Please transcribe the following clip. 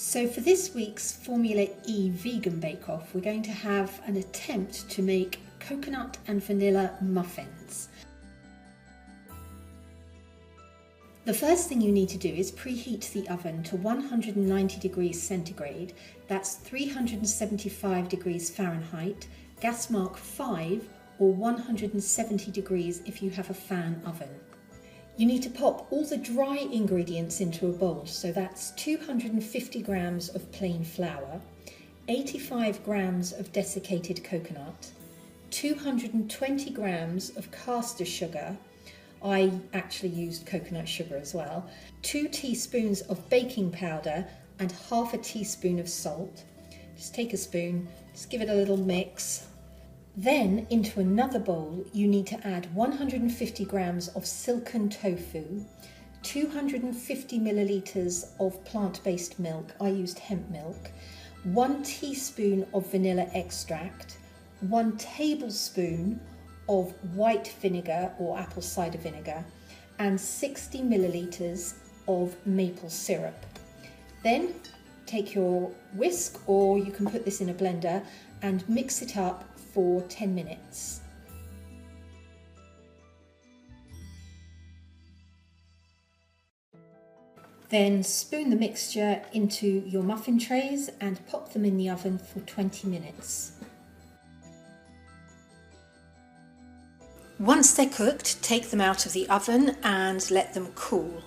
So for this week's Formula E vegan bake-off, we're going to have an attempt to make coconut and vanilla muffins. The first thing you need to do is preheat the oven to 190 degrees centigrade, that's 375 degrees Fahrenheit, gas mark 5 or 170 degrees if you have a fan oven. You need to pop all the dry ingredients into a bowl, so that's 250 grams of plain flour, 85 grams of desiccated coconut, 220 grams of caster sugar, I actually used coconut sugar as well, 2 teaspoons of baking powder and half a teaspoon of salt. Just take a spoon, just give it a little mix. Then into another bowl you need to add 150 grams of silken tofu, 250 millilitres of plant-based milk, I used hemp milk, 1 teaspoon of vanilla extract, 1 tablespoon of white vinegar or apple cider vinegar, and 60 millilitres of maple syrup. Then take your whisk, or you can put this in a blender, and mix it up for 10 minutes. Then spoon the mixture into your muffin trays and pop them in the oven for 20 minutes. Once they're cooked, take them out of the oven and let them cool.